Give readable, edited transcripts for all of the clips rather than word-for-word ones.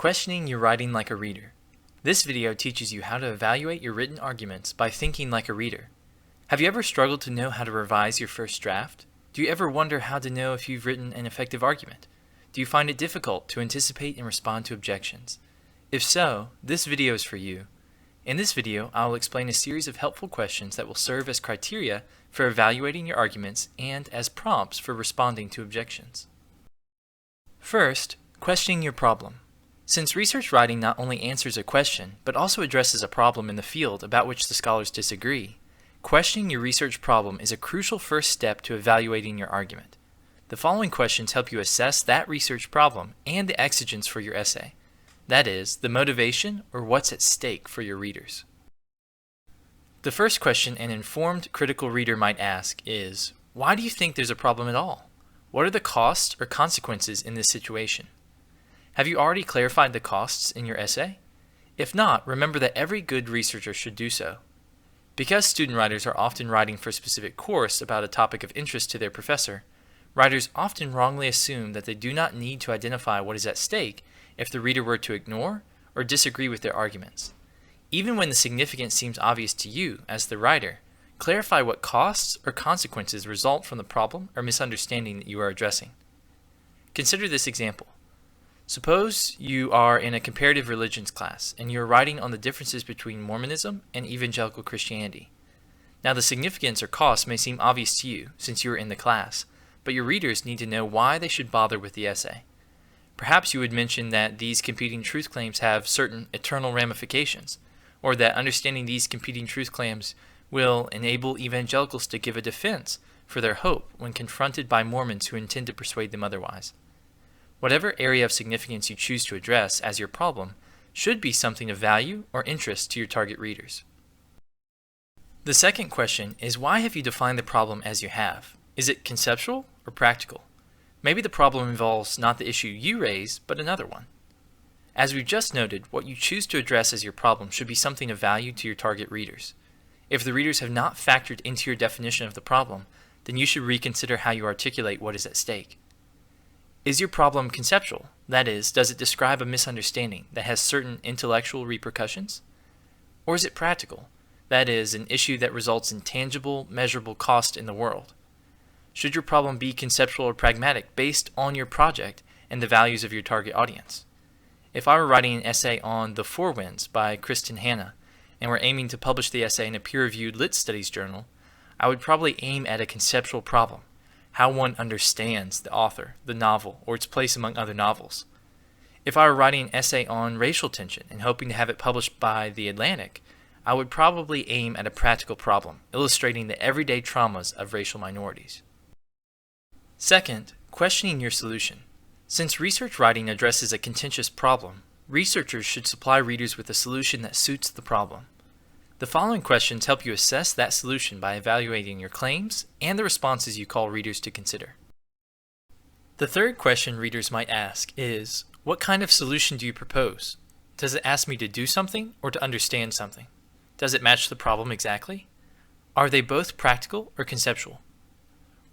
Questioning your writing like a reader. This video teaches you how to evaluate your written arguments by thinking like a reader. Have you ever struggled to know how to revise your first draft? Do you ever wonder how to know if you've written an effective argument? Do you find it difficult to anticipate and respond to objections? If so, this video is for you. In this video, I will explain a series of helpful questions that will serve as criteria for evaluating your arguments and as prompts for responding to objections. First, questioning your problem. Since research writing not only answers a question, but also addresses a problem in the field about which the scholars disagree, questioning your research problem is a crucial first step to evaluating your argument. The following questions help you assess that research problem and the exigence for your essay. That is, the motivation or what's at stake for your readers. The first question an informed critical reader might ask is, why do you think there's a problem at all? What are the costs or consequences in this situation? Have you already clarified the costs in your essay? If not, remember that every good researcher should do so. Because student writers are often writing for a specific course about a topic of interest to their professor, writers often wrongly assume that they do not need to identify what is at stake if the reader were to ignore or disagree with their arguments. Even when the significance seems obvious to you as the writer, clarify what costs or consequences result from the problem or misunderstanding that you are addressing. Consider this example. Suppose you are in a comparative religions class and you are writing on the differences between Mormonism and evangelical Christianity. Now, the significance or cost may seem obvious to you since you are in the class, but your readers need to know why they should bother with the essay. Perhaps you would mention that these competing truth claims have certain eternal ramifications, or that understanding these competing truth claims will enable evangelicals to give a defense for their hope when confronted by Mormons who intend to persuade them otherwise. Whatever area of significance you choose to address as your problem should be something of value or interest to your target readers. The second question is, why have you defined the problem as you have? Is it conceptual or practical? Maybe the problem involves not the issue you raise, but another one. As we've just noted, what you choose to address as your problem should be something of value to your target readers. If the readers have not factored into your definition of the problem, then you should reconsider how you articulate what is at stake. Is your problem conceptual? That is, does it describe a misunderstanding that has certain intellectual repercussions? Or is it practical? That is, an issue that results in tangible, measurable cost in the world. Should your problem be conceptual or pragmatic based on your project and the values of your target audience? If I were writing an essay on The Four Winds by Kristen Hanna, and were aiming to publish the essay in a peer-reviewed lit studies journal, I would probably aim at a conceptual problem. How one understands the author, the novel, or its place among other novels. If I were writing an essay on racial tension and hoping to have it published by The Atlantic, I would probably aim at a practical problem, illustrating the everyday traumas of racial minorities. Second, questioning your solution. Since research writing addresses a contentious problem, researchers should supply readers with a solution that suits the problem. The following questions help you assess that solution by evaluating your claims and the responses you call readers to consider. The third question readers might ask is, what kind of solution do you propose? Does it ask me to do something or to understand something? Does it match the problem exactly? Are they both practical or conceptual?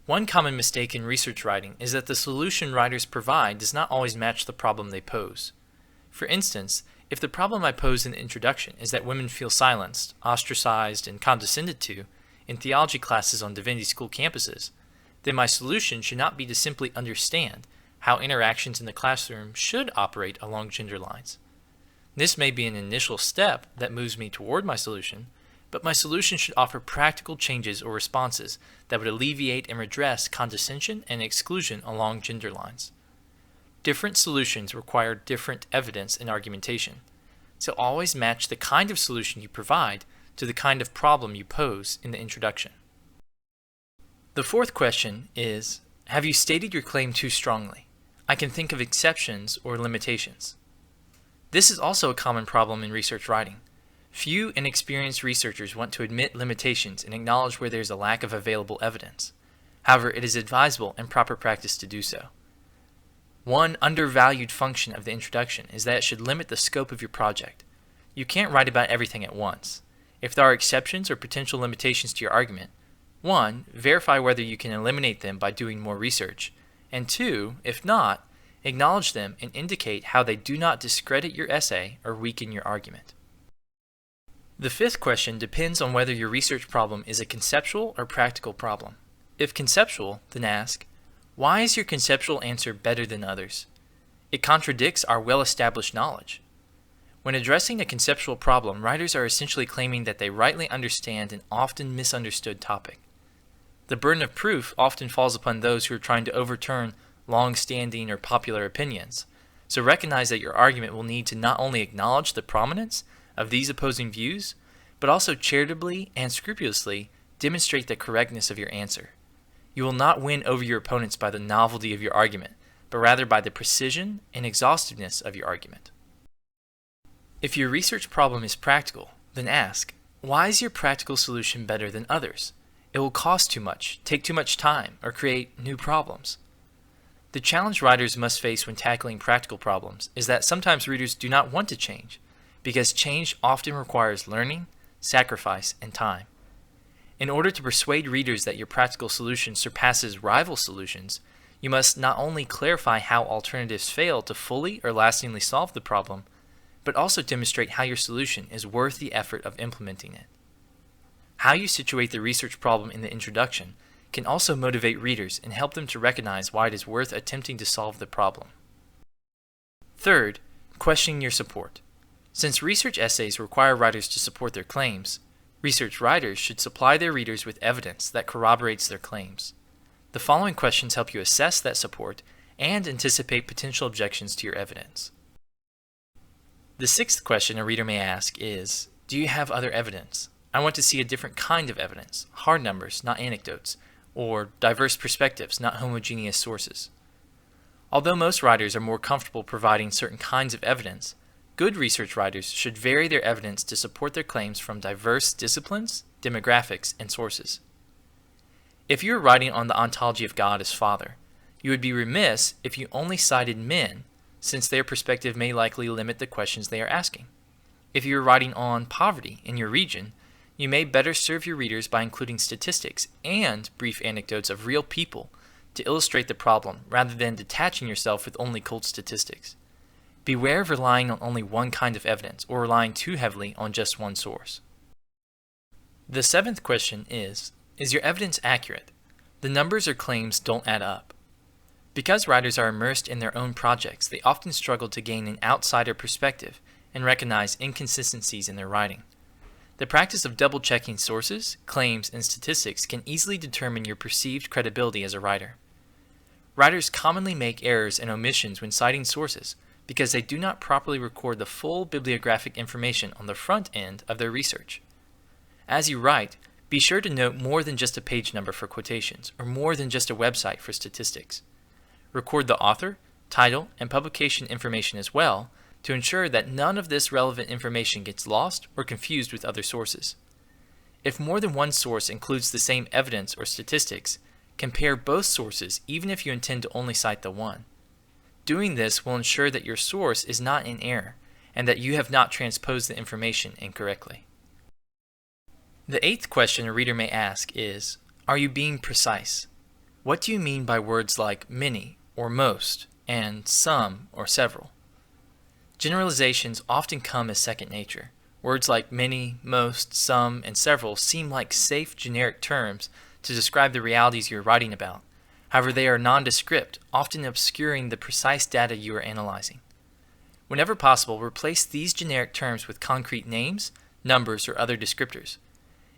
One common mistake in research writing is that the solution writers provide does not always match the problem they pose. For instance, if the problem I pose in the introduction is that women feel silenced, ostracized, and condescended to in theology classes on divinity school campuses, then my solution should not be to simply understand how interactions in the classroom should operate along gender lines. This may be an initial step that moves me toward my solution, but my solution should offer practical changes or responses that would alleviate and redress condescension and exclusion along gender lines. Different solutions require different evidence and argumentation, so always match the kind of solution you provide to the kind of problem you pose in the introduction. The fourth question is, have you stated your claim too strongly? I can think of exceptions or limitations. This is also a common problem in research writing. Few inexperienced researchers want to admit limitations and acknowledge where there is a lack of available evidence. However, it is advisable and proper practice to do so. One undervalued function of the introduction is that it should limit the scope of your project. You can't write about everything at once. If there are exceptions or potential limitations to your argument, 1. Verify whether you can eliminate them by doing more research, and 2. If not, Acknowledge them and indicate how they do not discredit your essay or weaken your argument. The fifth question depends on whether your research problem is a conceptual or practical problem. If conceptual, then ask, why is your conceptual answer better than others? It contradicts our well-established knowledge. When addressing a conceptual problem, writers are essentially claiming that they rightly understand an often misunderstood topic. The burden of proof often falls upon those who are trying to overturn long-standing or popular opinions, so recognize that your argument will need to not only acknowledge the prominence of these opposing views, but also charitably and scrupulously demonstrate the correctness of your answer. You will not win over your opponents by the novelty of your argument, but rather by the precision and exhaustiveness of your argument. If your research problem is practical, then ask, why is your practical solution better than others? It will cost too much, take too much time, or create new problems. The challenge writers must face when tackling practical problems is that sometimes readers do not want to change, because change often requires learning, sacrifice, and time. In order to persuade readers that your practical solution surpasses rival solutions, you must not only clarify how alternatives fail to fully or lastingly solve the problem, but also demonstrate how your solution is worth the effort of implementing it. How you situate the research problem in the introduction can also motivate readers and help them to recognize why it is worth attempting to solve the problem. Third, questioning your support. Since research essays require writers to support their claims, research writers should supply their readers with evidence that corroborates their claims. The following questions help you assess that support and anticipate potential objections to your evidence. The sixth question a reader may ask is, do you have other evidence? I want to see a different kind of evidence, hard numbers, not anecdotes, or diverse perspectives, not homogeneous sources. Although most writers are more comfortable providing certain kinds of evidence, good research writers should vary their evidence to support their claims from diverse disciplines, demographics, and sources. If you are writing on the ontology of God as Father, you would be remiss if you only cited men, since their perspective may likely limit the questions they are asking. If you are writing on poverty in your region, you may better serve your readers by including statistics and brief anecdotes of real people to illustrate the problem rather than detaching yourself with only cold statistics. Beware of relying on only one kind of evidence or relying too heavily on just one source. The seventh question is your evidence accurate? The numbers or claims don't add up. Because writers are immersed in their own projects, they often struggle to gain an outsider perspective and recognize inconsistencies in their writing. The practice of double-checking sources, claims, and statistics can easily determine your perceived credibility as a writer. Writers commonly make errors and omissions when citing sources because they do not properly record the full bibliographic information on the front end of their research. As you write, be sure to note more than just a page number for quotations or more than just a website for statistics. Record the author, title, and publication information as well to ensure that none of this relevant information gets lost or confused with other sources. If more than one source includes the same evidence or statistics, compare both sources even if you intend to only cite the one. Doing this will ensure that your source is not in error and that you have not transposed the information incorrectly. The eighth question a reader may ask is, are you being precise? What do you mean by words like many or most and some or several? Generalizations often come as second nature. Words like many, most, some, and several seem like safe generic terms to describe the realities you are writing about. However, they are nondescript, often obscuring the precise data you are analyzing. Whenever possible, replace these generic terms with concrete names, numbers, or other descriptors.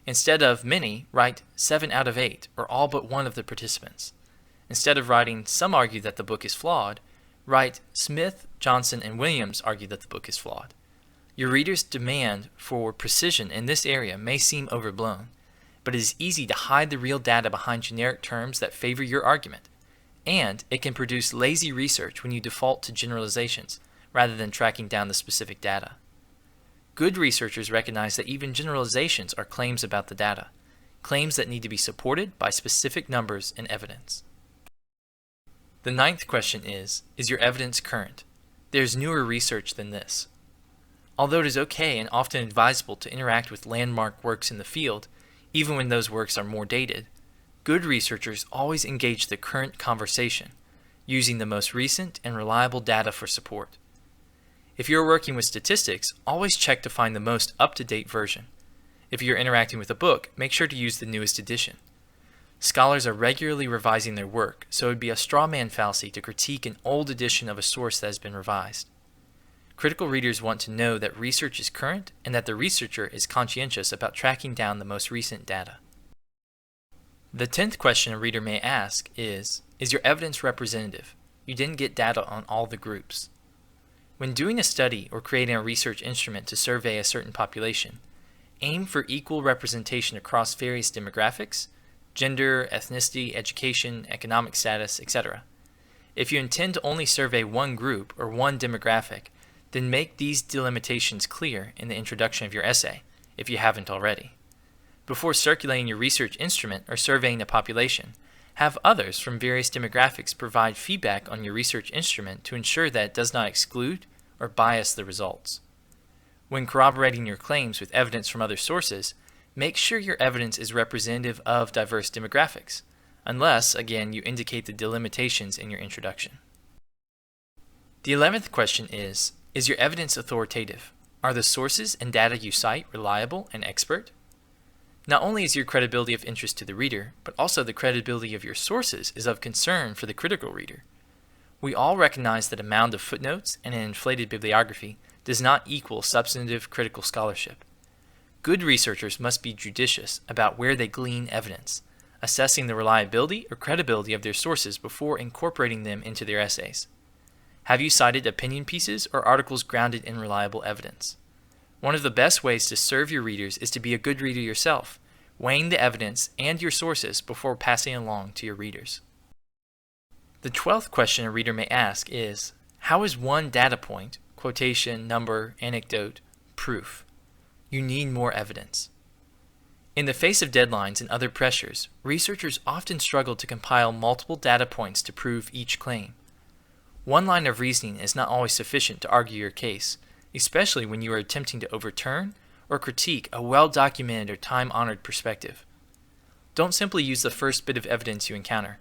Instead of many, write 7 out of 8, or all but one of the participants. Instead of writing some argue that the book is flawed, write Smith, Johnson, and Williams argue that the book is flawed. Your reader's demand for precision in this area may seem overblown, but it is easy to hide the real data behind generic terms that favor your argument, and it can produce lazy research when you default to generalizations rather than tracking down the specific data. Good researchers recognize that even generalizations are claims about the data, claims that need to be supported by specific numbers and evidence. The ninth question is your evidence current? There's newer research than this. Although it is okay and often advisable to interact with landmark works in the field, even when those works are more dated, good researchers always engage the current conversation, using the most recent and reliable data for support. If you're working with statistics, always check to find the most up-to-date version. If you're interacting with a book, make sure to use the newest edition. Scholars are regularly revising their work, so it would be a straw man fallacy to critique an old edition of a source that has been revised. Critical readers want to know that research is current and that the researcher is conscientious about tracking down the most recent data. The 10th question a reader may ask is your evidence representative? You didn't get data on all the groups. When doing a study or creating a research instrument to survey a certain population, aim for equal representation across various demographics, gender, ethnicity, education, economic status, etc. If you intend to only survey one group or one demographic, then make these delimitations clear in the introduction of your essay, if you haven't already. Before circulating your research instrument or surveying the population, have others from various demographics provide feedback on your research instrument to ensure that it does not exclude or bias the results. When corroborating your claims with evidence from other sources, make sure your evidence is representative of diverse demographics, unless, again, you indicate the delimitations in your introduction. The 11th question is your evidence authoritative? Are the sources and data you cite reliable and expert? Not only is your credibility of interest to the reader, but also the credibility of your sources is of concern for the critical reader. We all recognize that a mound of footnotes and an inflated bibliography does not equal substantive critical scholarship. Good researchers must be judicious about where they glean evidence, assessing the reliability or credibility of their sources before incorporating them into their essays. Have you cited opinion pieces or articles grounded in reliable evidence? One of the best ways to serve your readers is to be a good reader yourself, weighing the evidence and your sources before passing along to your readers. The 12th question a reader may ask is, how is one data point, quotation, number, anecdote, proof? You need more evidence. In the face of deadlines and other pressures, researchers often struggle to compile multiple data points to prove each claim. One line of reasoning is not always sufficient to argue your case, especially when you are attempting to overturn or critique a well-documented or time-honored perspective. Don't simply use the first bit of evidence you encounter.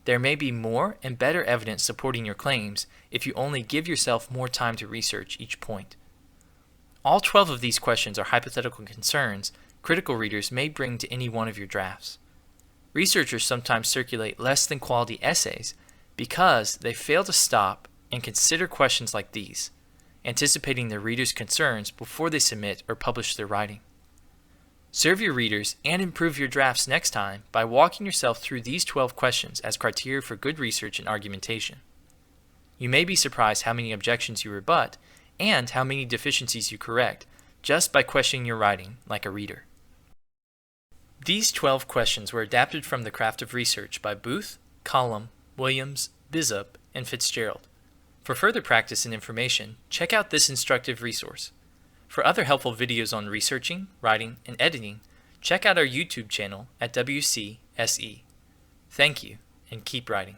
There may be more and better evidence supporting your claims if you only give yourself more time to research each point. All 12 of these questions are hypothetical concerns critical readers may bring to any one of your drafts. Researchers sometimes circulate less than quality essays because they fail to stop and consider questions like these, anticipating their readers' concerns before they submit or publish their writing. Serve your readers and improve your drafts next time by walking yourself through these 12 questions as criteria for good research and argumentation. You may be surprised how many objections you rebut and how many deficiencies you correct just by questioning your writing like a reader. These 12 questions were adapted from The Craft of Research by Booth, Collum, Williams, Bizup, and Fitzgerald. For further practice and information, check out this instructive resource. For other helpful videos on researching, writing, and editing, check out our YouTube channel at WCSE. Thank you, and keep writing.